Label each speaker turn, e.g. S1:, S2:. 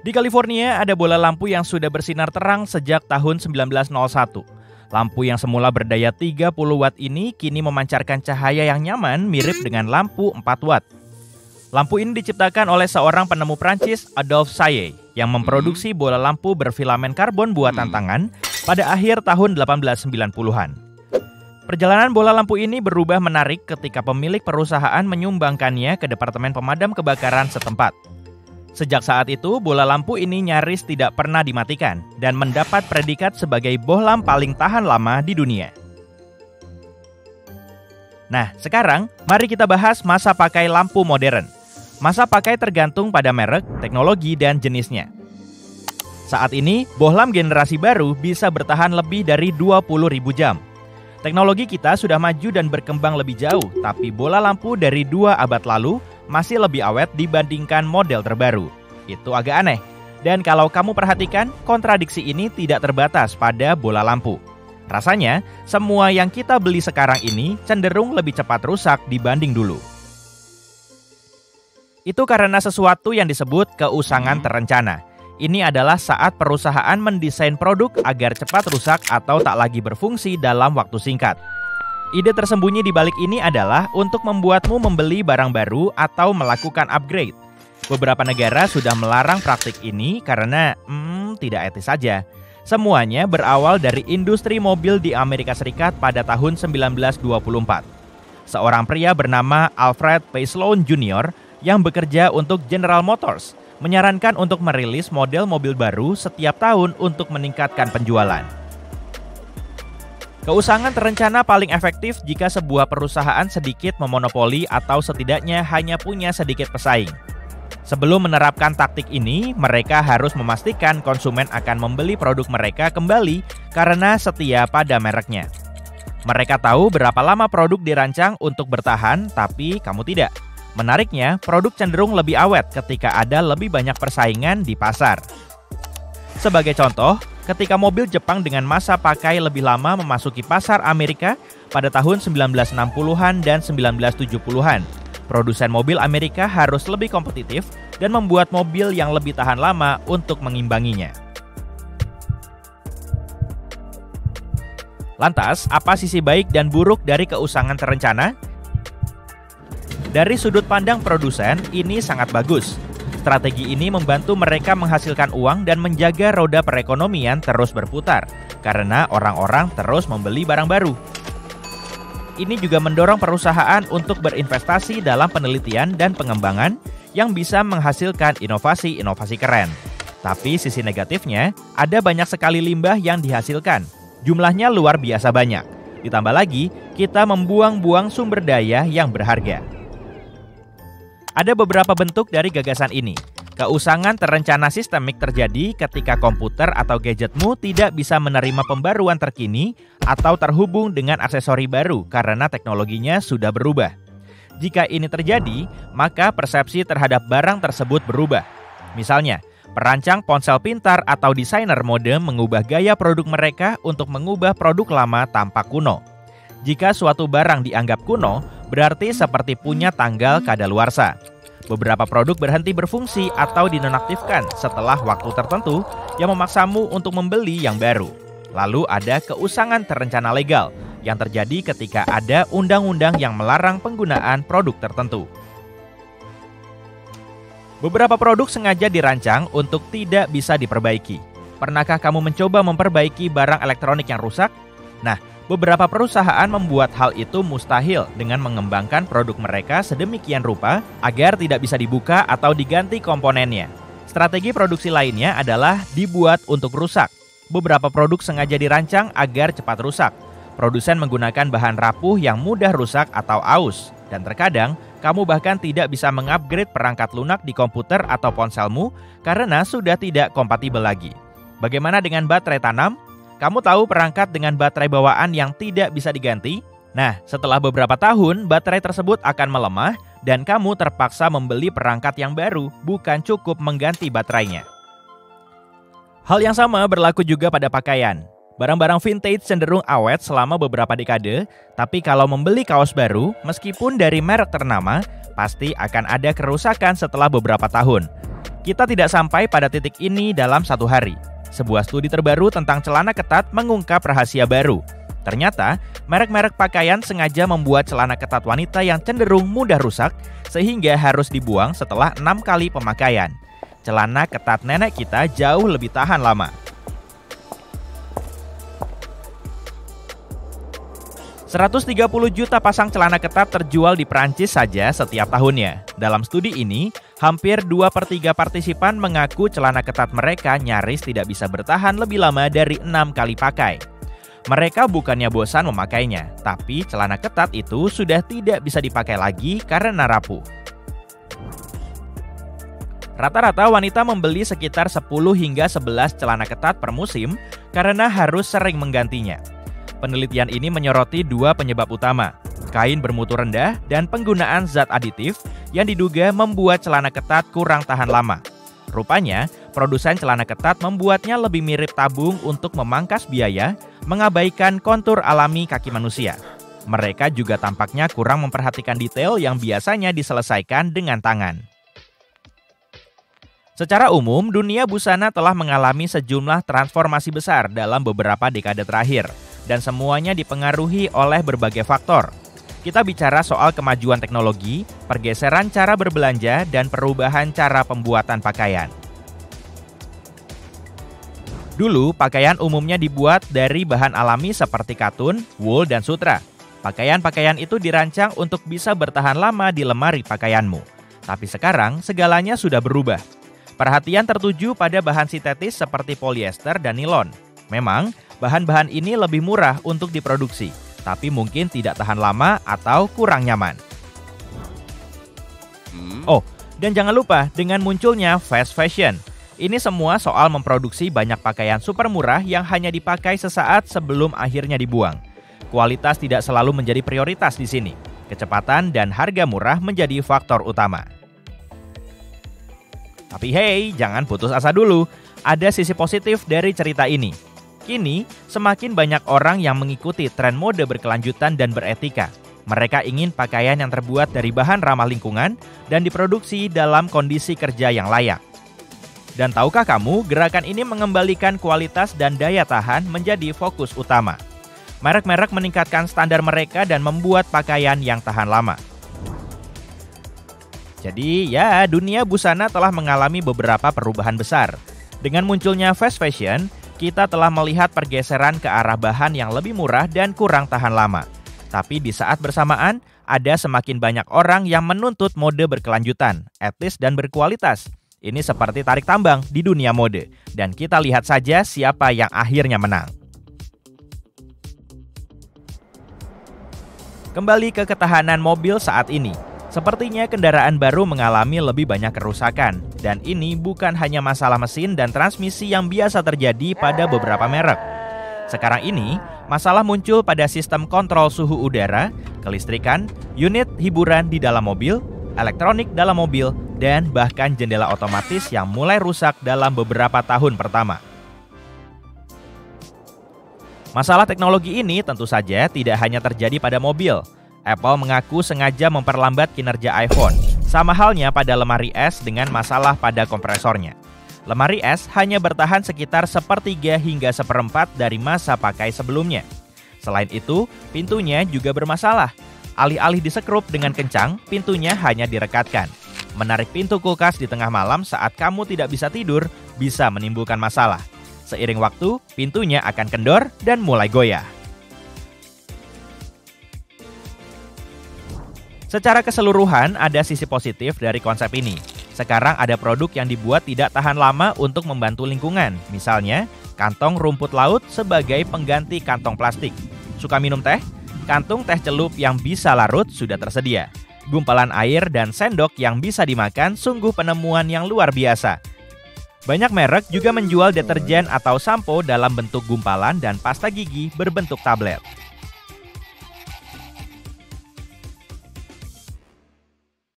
S1: Di California ada bola lampu yang sudah bersinar terang sejak tahun 1901. Lampu yang semula berdaya 30 watt ini kini memancarkan cahaya yang nyaman mirip dengan lampu 4 watt. Lampu ini diciptakan oleh seorang penemu Prancis, Adolphe Saillet, yang memproduksi bola lampu berfilamen karbon buatan tangan pada akhir tahun 1890-an. Perjalanan bola lampu ini berubah menarik ketika pemilik perusahaan menyumbangkannya ke Departemen Pemadam Kebakaran setempat. Sejak saat itu, bola lampu ini nyaris tidak pernah dimatikan dan mendapat predikat sebagai bohlam paling tahan lama di dunia. Nah, sekarang mari kita bahas masa pakai lampu modern. Masa pakai tergantung pada merek, teknologi, dan jenisnya. Saat ini, bohlam generasi baru bisa bertahan lebih dari 20.000 jam. Teknologi kita sudah maju dan berkembang lebih jauh, tapi bola lampu dari 2 abad lalu masih lebih awet dibandingkan model terbaru. Itu agak aneh. Dan kalau kamu perhatikan, kontradiksi ini tidak terbatas pada bola lampu. Rasanya, semua yang kita beli sekarang ini cenderung lebih cepat rusak dibanding dulu. Itu karena sesuatu yang disebut keusangan terencana. Ini adalah saat perusahaan mendesain produk agar cepat rusak atau tak lagi berfungsi dalam waktu singkat. Ide tersembunyi di balik ini adalah untuk membuatmu membeli barang baru atau melakukan upgrade. Beberapa negara sudah melarang praktik ini karena tidak etis saja. Semuanya berawal dari industri mobil di Amerika Serikat pada tahun 1924. Seorang pria bernama Alfred P. Sloan Jr. yang bekerja untuk General Motors menyarankan untuk merilis model mobil baru setiap tahun untuk meningkatkan penjualan. Keusangan terencana paling efektif jika sebuah perusahaan sedikit memonopoli atau setidaknya hanya punya sedikit pesaing. Sebelum menerapkan taktik ini, mereka harus memastikan konsumen akan membeli produk mereka kembali karena setia pada mereknya. Mereka tahu berapa lama produk dirancang untuk bertahan, tapi kamu tidak. Menariknya, produk cenderung lebih awet ketika ada lebih banyak persaingan di pasar. Sebagai contoh, ketika mobil Jepang dengan masa pakai lebih lama memasuki pasar Amerika pada tahun 1960-an dan 1970-an, produsen mobil Amerika harus lebih kompetitif dan membuat mobil yang lebih tahan lama untuk mengimbanginya. Lantas, apa sisi baik dan buruk dari keusangan terencana? Dari sudut pandang produsen, ini sangat bagus. Strategi ini membantu mereka menghasilkan uang dan menjaga roda perekonomian terus berputar, karena orang-orang terus membeli barang baru. Ini juga mendorong perusahaan untuk berinvestasi dalam penelitian dan pengembangan yang bisa menghasilkan inovasi-inovasi keren. Tapi sisi negatifnya, ada banyak sekali limbah yang dihasilkan. Jumlahnya luar biasa banyak. Ditambah lagi, kita membuang-buang sumber daya yang berharga. Ada beberapa bentuk dari gagasan ini. Keusangan terencana sistemik terjadi ketika komputer atau gadgetmu tidak bisa menerima pembaruan terkini atau terhubung dengan aksesori baru karena teknologinya sudah berubah. Jika ini terjadi, maka persepsi terhadap barang tersebut berubah. Misalnya, perancang ponsel pintar atau desainer mode mengubah gaya produk mereka untuk mengubah produk lama tampak kuno. Jika suatu barang dianggap kuno, berarti seperti punya tanggal kadaluarsa. Beberapa produk berhenti berfungsi atau dinonaktifkan setelah waktu tertentu yang memaksamu untuk membeli yang baru. Lalu ada keusangan terencana legal yang terjadi ketika ada undang-undang yang melarang penggunaan produk tertentu. Beberapa produk sengaja dirancang untuk tidak bisa diperbaiki. Pernahkah kamu mencoba memperbaiki barang elektronik yang rusak? Nah, beberapa perusahaan membuat hal itu mustahil dengan mengembangkan produk mereka sedemikian rupa agar tidak bisa dibuka atau diganti komponennya. Strategi produksi lainnya adalah dibuat untuk rusak. Beberapa produk sengaja dirancang agar cepat rusak. Produsen menggunakan bahan rapuh yang mudah rusak atau aus. Dan terkadang, kamu bahkan tidak bisa mengupgrade perangkat lunak di komputer atau ponselmu karena sudah tidak kompatibel lagi. Bagaimana dengan baterai tanam? Kamu tahu perangkat dengan baterai bawaan yang tidak bisa diganti? Nah, setelah beberapa tahun, baterai tersebut akan melemah dan kamu terpaksa membeli perangkat yang baru, bukan cukup mengganti baterainya. Hal yang sama berlaku juga pada pakaian. Barang-barang vintage cenderung awet selama beberapa dekade, tapi kalau membeli kaos baru, meskipun dari merek ternama, pasti akan ada kerusakan setelah beberapa tahun. Kita tidak sampai pada titik ini dalam satu hari. Sebuah studi terbaru tentang celana ketat mengungkap rahasia baru. Ternyata, merek-merek pakaian sengaja membuat celana ketat wanita yang cenderung mudah rusak, sehingga harus dibuang setelah 6 kali pemakaian. Celana ketat nenek kita jauh lebih tahan lama. 130 juta pasang celana ketat terjual di Prancis saja setiap tahunnya. Dalam studi ini, hampir 2/3 partisipan mengaku celana ketat mereka nyaris tidak bisa bertahan lebih lama dari 6 kali pakai. Mereka bukannya bosan memakainya, tapi celana ketat itu sudah tidak bisa dipakai lagi karena rapuh. Rata-rata wanita membeli sekitar 10 hingga 11 celana ketat per musim karena harus sering menggantinya. Penelitian ini menyoroti 2 penyebab utama, kain bermutu rendah dan penggunaan zat aditif yang diduga membuat celana ketat kurang tahan lama. Rupanya, produsen celana ketat membuatnya lebih mirip tabung untuk memangkas biaya, mengabaikan kontur alami kaki manusia. Mereka juga tampaknya kurang memperhatikan detail yang biasanya diselesaikan dengan tangan. Secara umum, dunia busana telah mengalami sejumlah transformasi besar dalam beberapa dekade terakhir, dan semuanya dipengaruhi oleh berbagai faktor. Kita bicara soal kemajuan teknologi, pergeseran cara berbelanja, dan perubahan cara pembuatan pakaian. Dulu, pakaian umumnya dibuat dari bahan alami seperti katun, wool, dan sutra. Pakaian-pakaian itu dirancang untuk bisa bertahan lama di lemari pakaianmu. Tapi sekarang, segalanya sudah berubah. Perhatian tertuju pada bahan sintetis seperti polyester dan nilon. Memang, bahan-bahan ini lebih murah untuk diproduksi, tapi mungkin tidak tahan lama atau kurang nyaman. Oh, dan jangan lupa dengan munculnya fast fashion. Ini semua soal memproduksi banyak pakaian super murah yang hanya dipakai sesaat sebelum akhirnya dibuang. Kualitas tidak selalu menjadi prioritas di sini. Kecepatan dan harga murah menjadi faktor utama. Tapi hey, jangan putus asa dulu. Ada sisi positif dari cerita ini. Kini, semakin banyak orang yang mengikuti tren mode berkelanjutan dan beretika. Mereka ingin pakaian yang terbuat dari bahan ramah lingkungan dan diproduksi dalam kondisi kerja yang layak. Dan tahukah kamu, gerakan ini mengembalikan kualitas dan daya tahan menjadi fokus utama. Merek-merek meningkatkan standar mereka dan membuat pakaian yang tahan lama. Jadi ya, dunia busana telah mengalami beberapa perubahan besar. Dengan munculnya fast fashion, kita telah melihat pergeseran ke arah bahan yang lebih murah dan kurang tahan lama. Tapi di saat bersamaan, ada semakin banyak orang yang menuntut mode berkelanjutan, etis dan berkualitas. Ini seperti tarik tambang di dunia mode. Dan kita lihat saja siapa yang akhirnya menang. Kembali ke ketahanan mobil saat ini. Sepertinya kendaraan baru mengalami lebih banyak kerusakan, dan ini bukan hanya masalah mesin dan transmisi yang biasa terjadi pada beberapa merek. Sekarang ini, masalah muncul pada sistem kontrol suhu udara, kelistrikan, unit hiburan di dalam mobil, elektronik dalam mobil, dan bahkan jendela otomatis yang mulai rusak dalam beberapa tahun pertama. Masalah teknologi ini tentu saja tidak hanya terjadi pada mobil. Apple mengaku sengaja memperlambat kinerja iPhone, sama halnya pada lemari es dengan masalah pada kompresornya. Lemari es hanya bertahan sekitar 1/3 hingga 1/4 dari masa pakai sebelumnya. Selain itu, pintunya juga bermasalah. Alih-alih disekrup dengan kencang, pintunya hanya direkatkan. Menarik pintu kulkas di tengah malam saat kamu tidak bisa tidur bisa menimbulkan masalah. Seiring waktu, pintunya akan kendor dan mulai goyah. Secara keseluruhan, ada sisi positif dari konsep ini. Sekarang ada produk yang dibuat tidak tahan lama untuk membantu lingkungan. Misalnya, kantong rumput laut sebagai pengganti kantong plastik. Suka minum teh? Kantung teh celup yang bisa larut sudah tersedia. Gumpalan air dan sendok yang bisa dimakan sungguh penemuan yang luar biasa. Banyak merek juga menjual deterjen atau sampo dalam bentuk gumpalan dan pasta gigi berbentuk tablet.